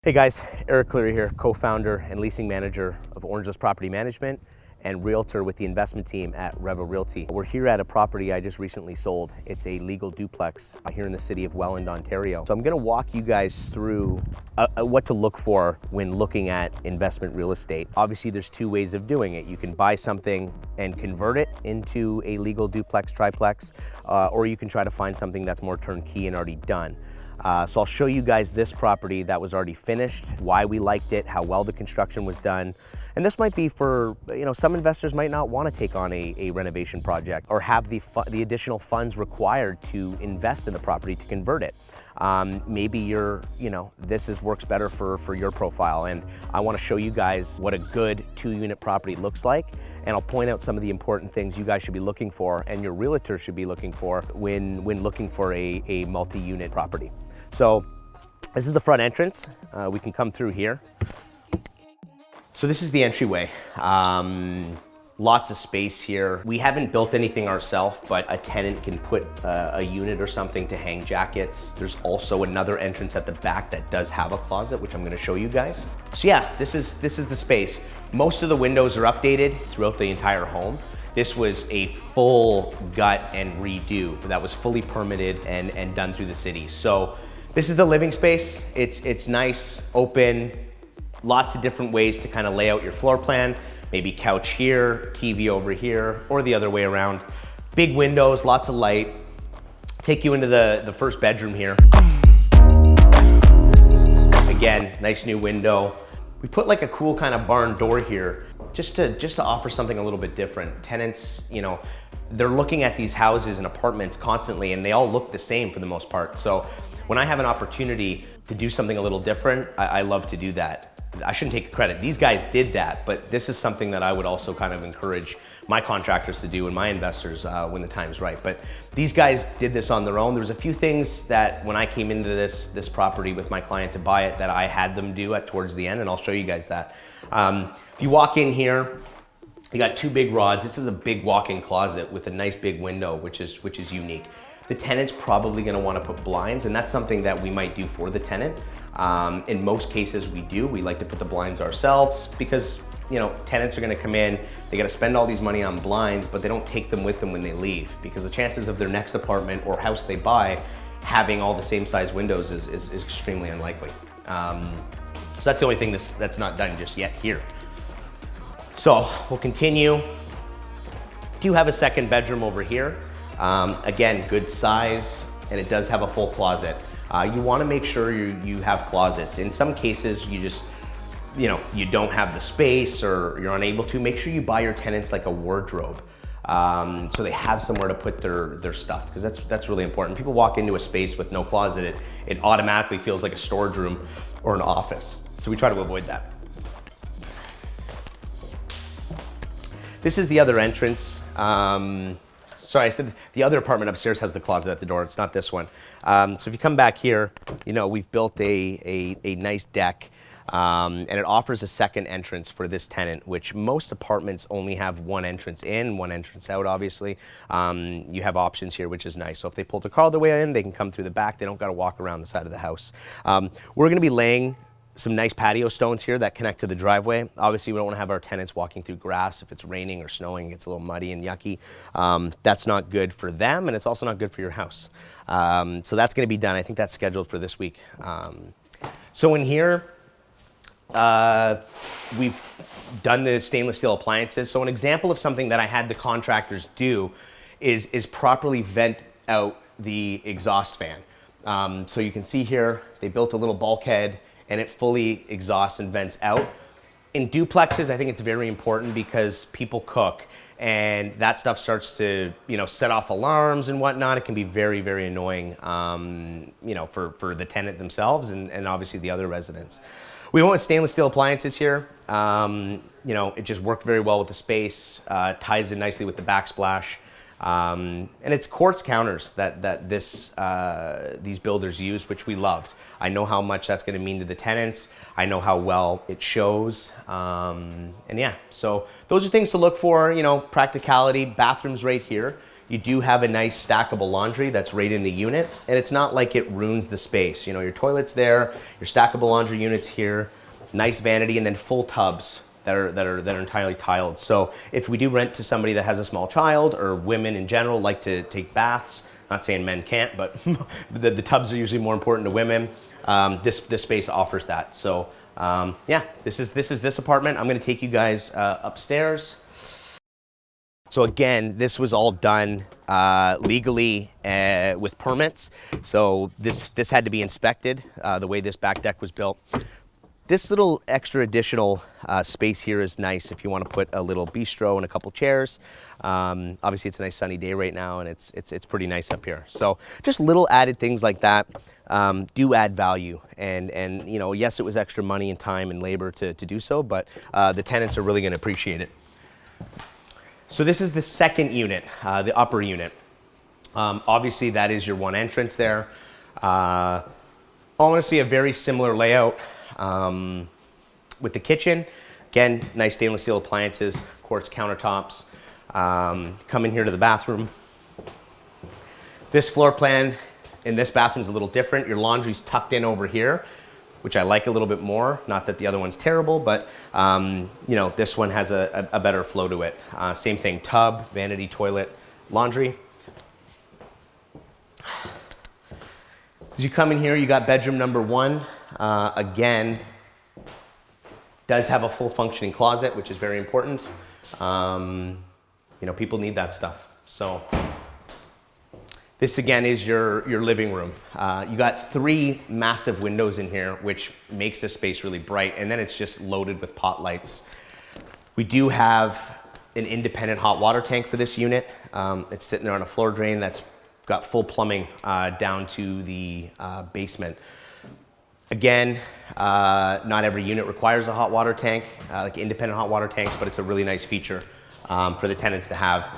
Hey guys, Eric Cleary here, co-founder and leasing manager of Orangeless Property Management and realtor with the investment team at Revo Realty. We're here at a property I just recently sold. It's a legal duplex here in the city of Welland, Ontario. So I'm gonna walk you guys through what to look for when looking at investment real estate. Obviously, there's two ways of doing it. You can buy something and convert it into a legal duplex, triplex, or you can try to find something that's more turnkey and already done. So I'll show you guys this property that was already finished, why we liked it, how well the construction was done. And this might be for, some investors might not want to take on a renovation project or have the additional funds required to invest in the property to convert it. Maybe this works better for your profile. And I want to show you guys what a good 2-unit property looks like. And I'll point out some of the important things you guys should be looking for and your realtor should be looking for when looking for a multi-unit property. So this is the front entrance. We can come through here. So this is the entryway. Lots of space here. We haven't built anything ourselves, but a tenant can put a unit or something to hang jackets. There's also another entrance at the back that does have a closet, which I'm gonna show you guys. So yeah, this is the space. Most of the windows are updated throughout the entire home. This was a full gut and redo that was fully permitted and done through the city. So this is the living space. It's nice, open, lots of different ways to kind of lay out your floor plan. Maybe couch here, TV over here, or the other way around. Big windows, lots of light. Take you into the first bedroom here. Again, nice new window. We put like a cool kind of barn door here just to offer something a little bit different. Tenants, they're looking at these houses and apartments constantly and they all look the same for the most part. So when I have an opportunity to do something a little different, I love to do that. I shouldn't take the credit. These guys did that, but this is something that I would also kind of encourage my contractors to do and my investors when the time's right. But these guys did this on their own. There was a few things that when I came into this property with my client to buy it that I had them do towards the end, and I'll show you guys that. If you walk in here, you got 2 big rods. This is a big walk-in closet with a nice big window, which is unique. The tenant's probably gonna wanna put blinds, and that's something that we might do for the tenant. In most cases we do. We like to put the blinds ourselves because tenants are gonna come in, they gotta spend all these money on blinds, but they don't take them with them when they leave because the chances of their next apartment or house they buy having all the same size windows is extremely unlikely. So that's the only thing that's not done just yet here. So we'll continue. Do have a second bedroom over here. Again, good size, and it does have a full closet. You wanna make sure you have closets. In some cases, you don't have the space or you're unable to. Make sure you buy your tenants like a wardrobe so they have somewhere to put their stuff, because that's really important. People walk into a space with no closet, it automatically feels like a storage room or an office. So we try to avoid that. This is the other entrance. Sorry, I said the other apartment upstairs has the closet at the door. It's not this one. So if you come back here, we've built a nice deck, and it offers a second entrance for this tenant, which most apartments only have one entrance in, one entrance out, obviously. You have options here, which is nice. So if they pull the car all the way in, they can come through the back. They don't got to walk around the side of the house. We're going to be laying some nice patio stones here that connect to the driveway. Obviously, we don't want to have our tenants walking through grass. If it's raining or snowing, it gets a little muddy and yucky. That's not good for them, and it's also not good for your house. So that's going to be done. I think that's scheduled for this week. So in here, we've done the stainless steel appliances. So an example of something that I had the contractors do is properly vent out the exhaust fan. So you can see here, they built a little bulkhead and it fully exhausts and vents out. In duplexes, I think it's very important because people cook and that stuff starts to, set off alarms and whatnot. It can be very, very annoying, for the tenant themselves and obviously the other residents. We went with stainless steel appliances here. It just worked very well with the space, ties in nicely with the backsplash. And it's quartz counters that these builders use, which we loved. I know how much that's going to mean to the tenants. I know how well it shows. And yeah, so those are things to look for, practicality. Bathrooms right here. you do have a nice stackable laundry that's right in the unit, and it's not like it ruins the space. You know, your toilet's there, your stackable laundry unit's here, nice vanity, and then full tubs that are entirely tiled. So if we do rent to somebody that has a small child, or women in general like to take baths, not saying men can't, but the tubs are usually more important to women. This space offers that. So yeah, this is this apartment. I'm gonna take you guys upstairs. So again, this was all done legally with permits. So this had to be inspected, the way this back deck was built. This little extra additional space here is nice if you want to put a little bistro and a couple chairs. Obviously, it's a nice sunny day right now, and it's pretty nice up here. So just little added things like that do add value. And you know, yes, it was extra money and time and labor to do so, but the tenants are really going to appreciate it. So this is the second unit, the upper unit. Obviously, that is your one entrance there. Honestly, a very similar layout. With the kitchen, again, nice stainless steel appliances, quartz countertops. Come in here to the bathroom. This floor plan in this bathroom is a little different. Your laundry's tucked in over here, which I like a little bit more. Not that the other one's terrible, but you know, this one has a better flow to it. Same thing, tub, vanity, toilet, laundry. As you come in here, you got bedroom number 1. Again, does have a full functioning closet, which is very important. You know, people need that stuff. So this again is your living room. You got 3 massive windows in here, which makes this space really bright. And then it's just loaded with pot lights. We do have an independent hot water tank for this unit. It's sitting there on a floor drain that's got full plumbing down to the basement. Again, not every unit requires a hot water tank, like independent hot water tanks, but it's a really nice feature for the tenants to have.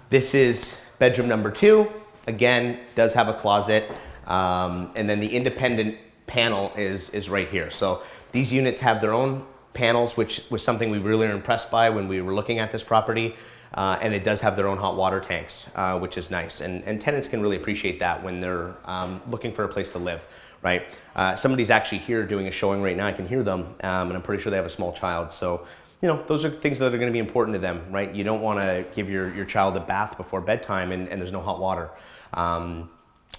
This is bedroom number 2. Again, does have a closet, and then the independent panel is right here. So these units have their own panels, which was something we really were impressed by when we were looking at this property. And it does have their own hot water tanks, which is nice. And tenants can really appreciate that when they're looking for a place to live, right? Somebody's actually here doing a showing right now. I can hear them, and I'm pretty sure they have a small child. So, you know, those are things that are going to be important to them, right? You don't want to give your child a bath before bedtime and there's no hot water.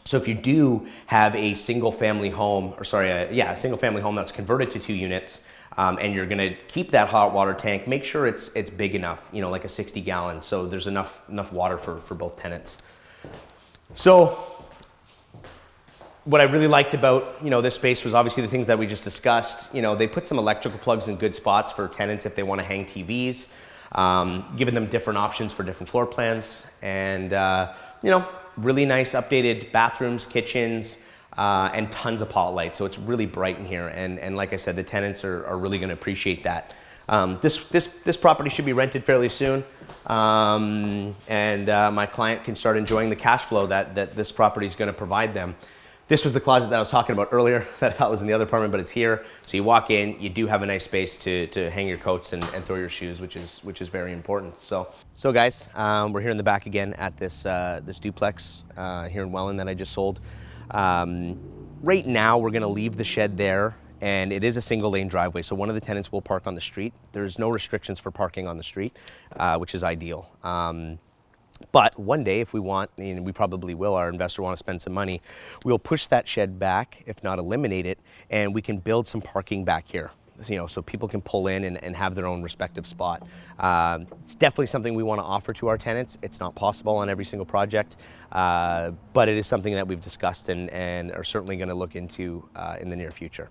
So if you do have a single family home, or sorry, a single family home that's converted to 2 units, and you're gonna keep that hot water tank, make sure it's big enough, you know, like a 60 gallon, so there's enough water for both tenants. So what I really liked about, you know, this space was obviously the things that we just discussed. You know, they put some electrical plugs in good spots for tenants if they want to hang TVs, giving them different options for different floor plans, and you know, really nice updated bathrooms, kitchens, and tons of pot lights. So it's really bright in here. And like I said, the tenants are really going to appreciate that. This property should be rented fairly soon. And my client can start enjoying the cash flow that this property is going to provide them. This was the closet that I was talking about earlier that I thought was in the other apartment, but it's here. So you walk in, you do have a nice space to hang your coats and throw your shoes, which is very important. So guys, we're here in the back again at this duplex here in Welland that I just sold. Right now, we're going to leave the shed there, and it is a single lane driveway. So one of the tenants will park on the street. There's no restrictions for parking on the street, which is ideal. But one day, if we want, and we probably will, our investor want to spend some money, we'll push that shed back, if not eliminate it, and we can build some parking back here. You know, so people can pull in and have their own respective spot. It's definitely something we want to offer to our tenants. It's not possible on every single project, but it is something that we've discussed and are certainly going to look into in the near future.